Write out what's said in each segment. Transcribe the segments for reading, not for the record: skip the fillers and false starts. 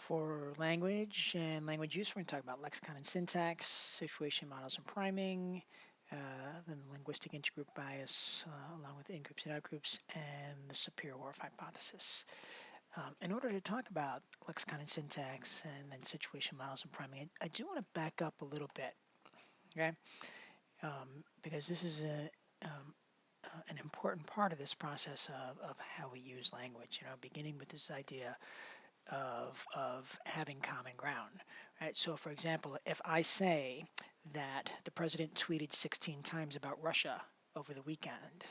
For language and language use, we're going to talk about lexicon and syntax, situation models and priming, then the linguistic intergroup bias, along with in-groups and out-groups, and the superior-whorf hypothesis. In order to talk about lexicon and syntax and then situation models and priming, I do want to back up a little bit, okay? Because this is an important part of this process of how we use language, beginning with this idea of having common ground, right? So for example, if I say that the president tweeted 16 times about Russia over the weekend,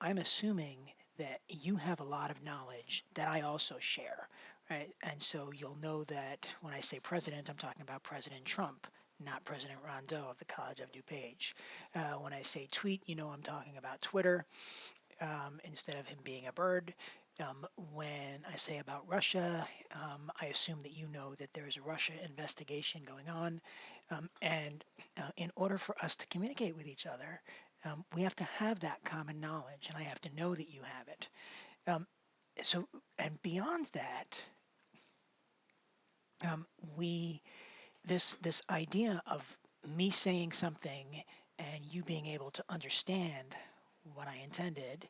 I'm assuming that you have a lot of knowledge that I also share, right? And so you'll know that when I say president, I'm talking about President Trump, not President Rondeau of the College of DuPage. When I say tweet, I'm talking about Twitter instead of him being a bird. When I say about Russia, I assume that you know that there's a Russia investigation going on. And in order for us to communicate with each other, we have to have that common knowledge, and I have to know that you have it. And beyond that, this idea of me saying something and you being able to understand what I intended,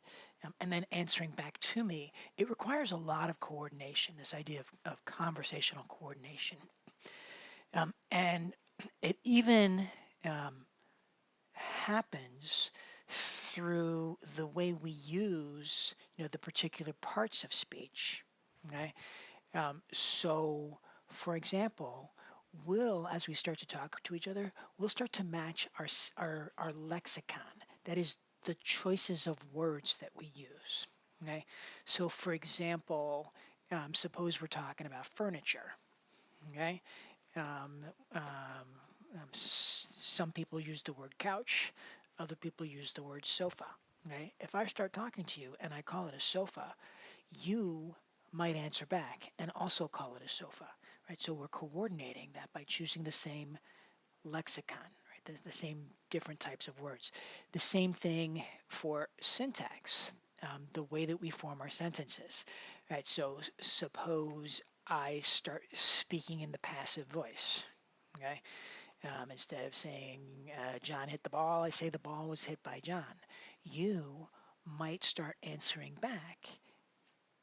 and then answering back to me, it requires a lot of coordination, this idea of conversational coordination. And it even happens through the way we use, the particular parts of speech, okay? So, for example, as we start to talk to each other, we'll start to match our lexicon. That is the choices of words that we use. Okay, so for example, suppose we're talking about furniture. Okay, some people use the word couch, other people use the word sofa. Okay, if I start talking to you and I call it a sofa, you might answer back and also call it a sofa, right? So we're coordinating that by choosing the same lexicon, right? The same different types of words. The same thing for syntax, the way that we form our sentences, right? So suppose I start speaking in the passive voice, okay? Instead of saying John hit the ball, I say the ball was hit by John. You might start answering back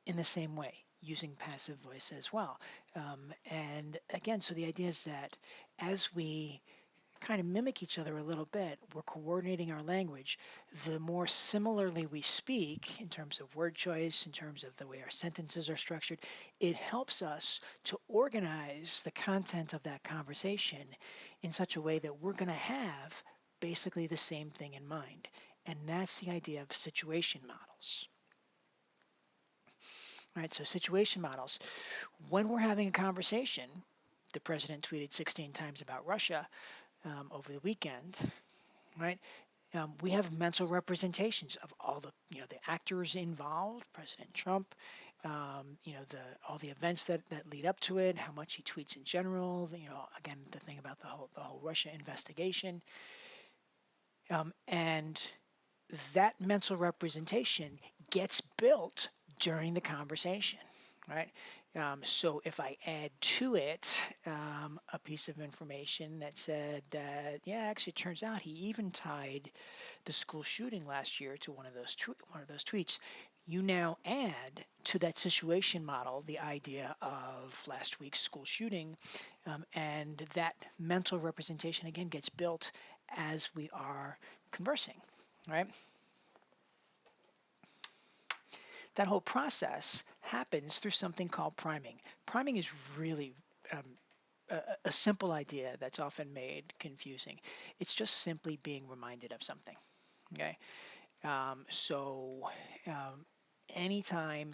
in the same way, using passive voice as well. And again, so the idea is that as we kind of mimic each other a little bit, we're coordinating our language. The more similarly we speak in terms of word choice, in terms of the way our sentences are structured, it helps us to organize the content of that conversation in such a way that we're going to have basically the same thing in mind. And that's the idea of situation models. All right, so situation models. When we're having a conversation, the president tweeted 16 times about Russia over the weekend, right? We have mental representations of all the actors involved, President Trump, all the events that lead up to it, how much he tweets in general, again, the thing about the whole Russia investigation, and that mental representation gets built during the conversation, right? So if I add to it a piece of information that said that, yeah, actually it turns out he even tied the school shooting last year to one of those tweets, you now add to that situation model the idea of last week's school shooting, and that mental representation again gets built as we are conversing, right? That whole process happens through something called priming. Priming is really a simple idea that's often made confusing. It's just simply being reminded of something. Okay, so anytime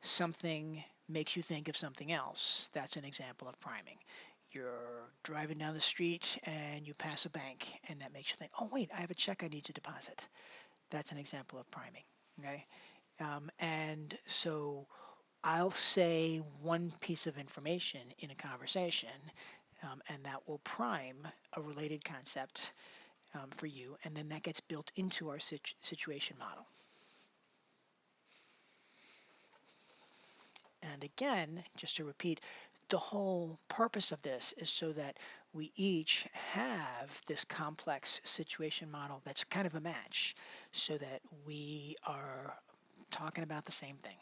something makes you think of something else, that's an example of priming. You're driving down the street and you pass a bank, and that makes you think, oh wait, I have a check I need to deposit. That's an example of priming. Okay. And so I'll say one piece of information in a conversation, and that will prime a related concept for you, and then that gets built into our situation model. And again, just to repeat, the whole purpose of this is so that we each have this complex situation model that's kind of a match, so that we are talking about the same thing.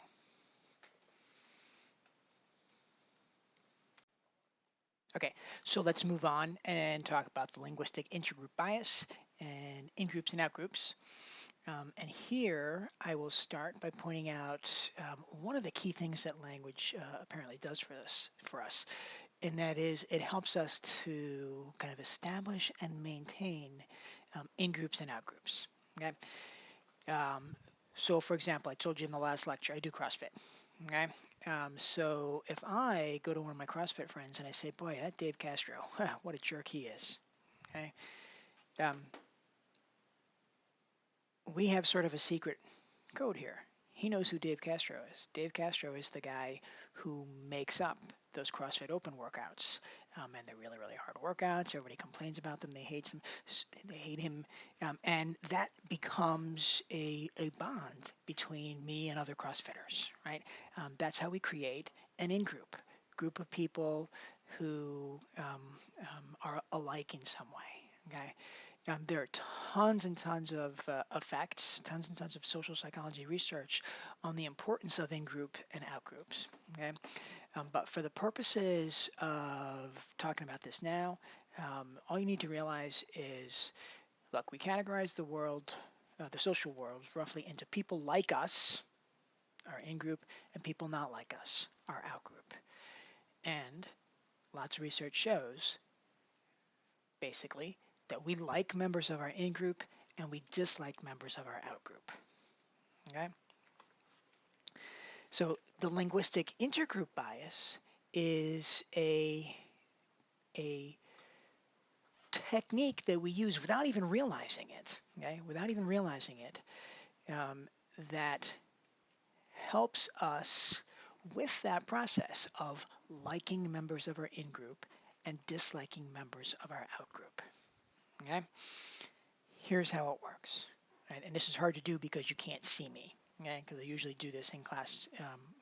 Okay, so let's move on and talk about the linguistic intergroup bias and in-groups and out-groups. And here I will start by pointing out one of the key things that language apparently does for us, and that is it helps us to kind of establish and maintain in-groups and out-groups. Okay, so for example, I told you in the last lecture I do CrossFit. Okay, so if I go to one of my CrossFit friends and I say, "Boy, that Dave Castro, what a jerk he is," okay, um, we have sort of a secret code here. He knows who Dave Castro is. Dave Castro is the guy who makes up those CrossFit Open workouts, and they're really, really hard workouts. Everybody complains about them. They hate him, and that becomes a bond between me and other CrossFitters, right? That's how we create an group of people who are alike in some way. Okay. There are tons and tons of effects, tons and tons of social psychology research on the importance of in-group and out-groups. Okay, but for the purposes of talking about this now, all you need to realize is, look, we categorize the world, the social world, roughly into people like us, our in-group, and people not like us, our out-group. And lots of research shows, basically, that we like members of our in-group and we dislike members of our out-group. Okay? So the linguistic intergroup bias is a technique that we use without even realizing it, okay? Without even realizing it, that helps us with that process of liking members of our in-group and disliking members of our out-group. Okay? Here's how it works. Right? And this is hard to do because you can't see me, okay? Because I usually do this in class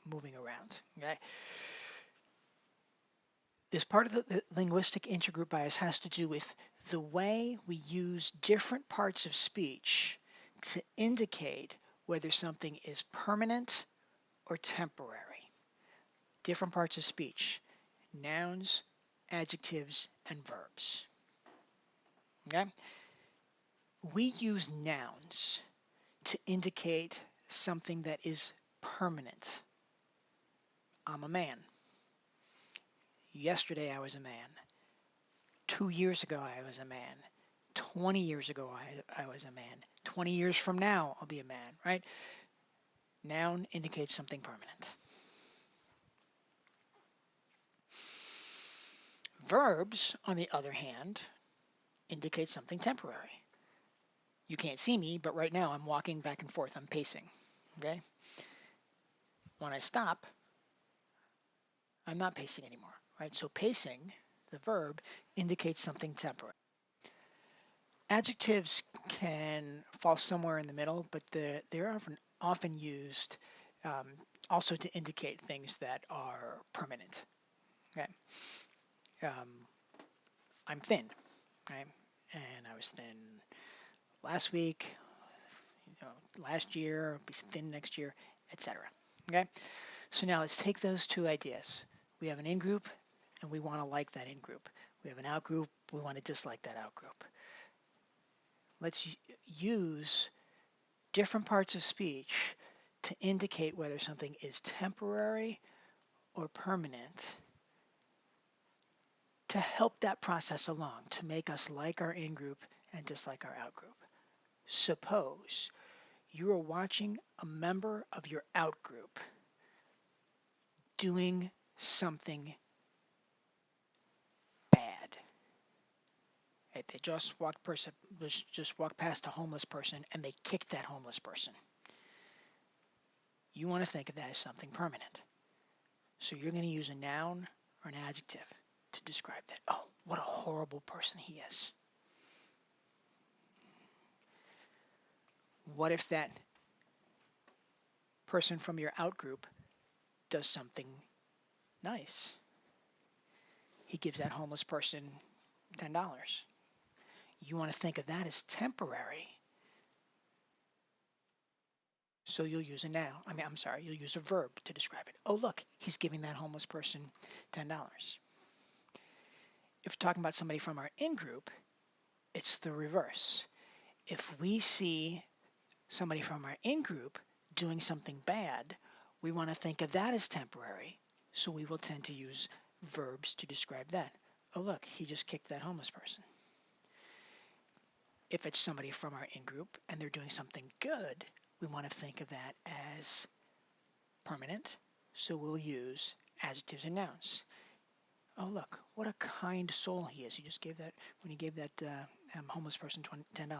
moving around, okay? This part of the linguistic intergroup bias has to do with the way we use different parts of speech to indicate whether something is permanent or temporary. Different parts of speech, nouns, adjectives, and verbs. Okay? We use nouns to indicate something that is permanent. I'm a man. Yesterday I was a man. 2 years ago I was a man. 20 years ago I was a man. 20 years from now I'll be a man, right? Noun indicates something permanent. Verbs, on the other hand, indicate something temporary. You can't see me, but right now I'm walking back and forth. I'm pacing, okay? When I stop, I'm not pacing anymore, right? So pacing, the verb, indicates something temporary. Adjectives can fall somewhere in the middle, but they're often used also to indicate things that are permanent. Okay, I'm thin, right? And I was thin last week, last year, I'll be thin next year, etc. Okay, so now let's take those two ideas. We have an in-group, and we want to like that in-group. We have an out-group, we want to dislike that out-group. Let's use different parts of speech to indicate whether something is temporary or permanent to help that process along, to make us like our in-group and dislike our out-group. Suppose you are watching a member of your out-group doing something bad. Right? They just walked past a homeless person and they kicked that homeless person. You want to think of that as something permanent. So you're going to use a noun or an adjective to describe that. Oh, what a horrible person he is. What if that person from your out group does something nice. He gives that homeless person $10. You want to think of that as temporary. So you'll use a noun. You'll use a verb to describe it. Oh, look, he's giving that homeless person $10. If we're talking about somebody from our in-group, it's the reverse. If we see somebody from our in-group doing something bad, we want to think of that as temporary. So we will tend to use verbs to describe that. Oh, look, he just kicked that homeless person. If it's somebody from our in-group and they're doing something good, we want to think of that as permanent. So we'll use adjectives and nouns. Oh, look, what a kind soul he is. He just gave that, when he gave that homeless person $10.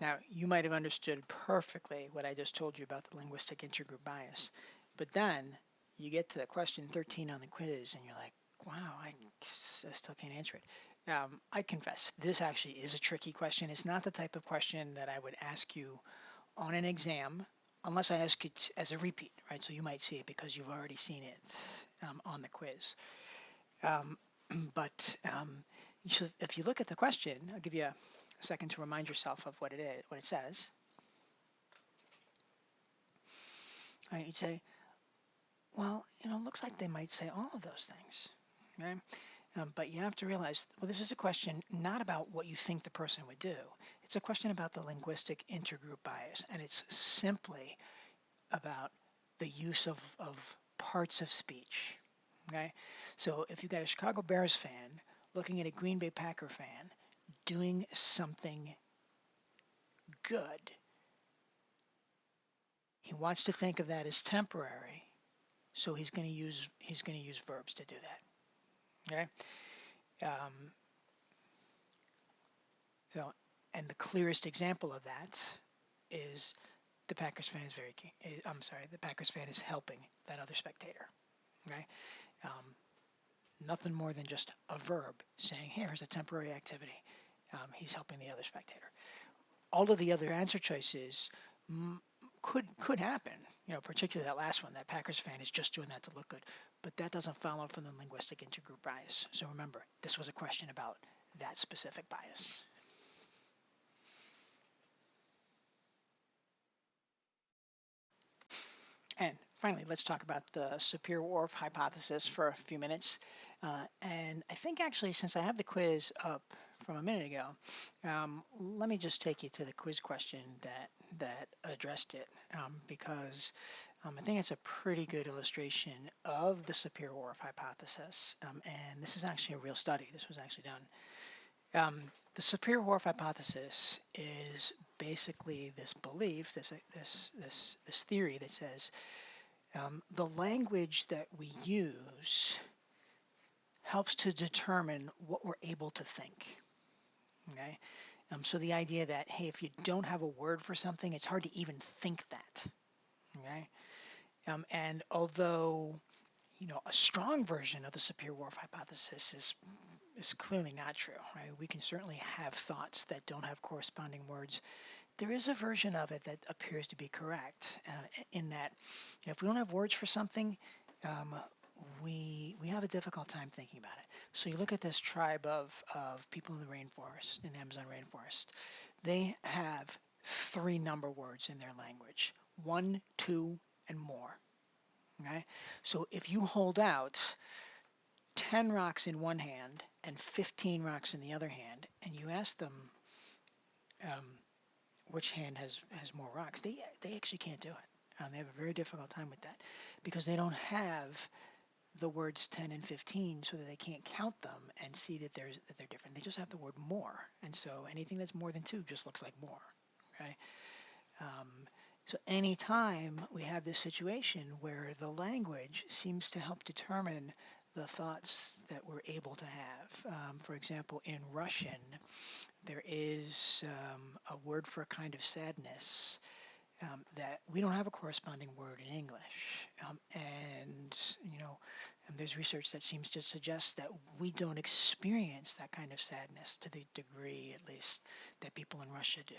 Now, you might have understood perfectly what I just told you about the linguistic intergroup bias, but then you get to question 13 on the quiz and you're like, wow, I still can't answer it. I confess, this actually is a tricky question. It's not the type of question that I would ask you on an exam unless I ask it as a repeat, right? So you might see it because you've already seen it on the quiz. But if you look at the question, I'll give you a second to remind yourself of what it is, what it says. All right, you'd say, well, it looks like they might say all of those things, right? But you have to realize, well, this is a question not about what you think the person would do. It's a question about the linguistic intergroup bias, and it's simply about the use of parts of speech, okay? So if you've got a Chicago Bears fan looking at a Green Bay Packer fan doing something good, he wants to think of that as temporary, so he's going to use verbs to do that, okay? And the clearest example of that is the Packers fan is the Packers fan is helping that other spectator, okay? Nothing more than just a verb saying, here's a temporary activity. He's helping the other spectator. All of the other answer choices could happen, particularly that last one, that Packers fan is just doing that to look good, but that doesn't follow from the linguistic intergroup bias. So remember, this was a question about that specific bias. And finally, let's talk about the Sapir-Whorf hypothesis for a few minutes. And I think actually, since I have the quiz up from a minute ago, let me just take you to the quiz question that addressed it, because I think it's a pretty good illustration of the Sapir-Whorf hypothesis. And this is actually a real study. This was actually done. The Sapir-Whorf hypothesis is basically this belief, this theory that says the language that we use helps to determine what we're able to think. Okay, so the idea that, hey, if you don't have a word for something, it's hard to even think that. Okay, and although a strong version of the Sapir-Whorf hypothesis is clearly not true, right? We can certainly have thoughts that don't have corresponding words. There is a version of it that appears to be correct, in that if we don't have words for something, we have a difficult time thinking about it. So you look at this tribe of people in the rainforest, in the Amazon rainforest. They have 3 number words in their language: 1, 2, and more. Okay, so if you hold out 10 rocks in one hand and 15 rocks in the other hand, and you ask them which hand has more rocks, they actually can't do it. They have a very difficult time with that because they don't have the words 10 and 15, so that they can't count them and see that they're different. They just have the word more, and so anything that's more than 2 just looks like more. Okay. So anytime we have this situation where the language seems to help determine the thoughts that we're able to have. For example, in Russian, there is a word for a kind of sadness that we don't have a corresponding word in English. And there's research that seems to suggest that we don't experience that kind of sadness to the degree, at least, that people in Russia do.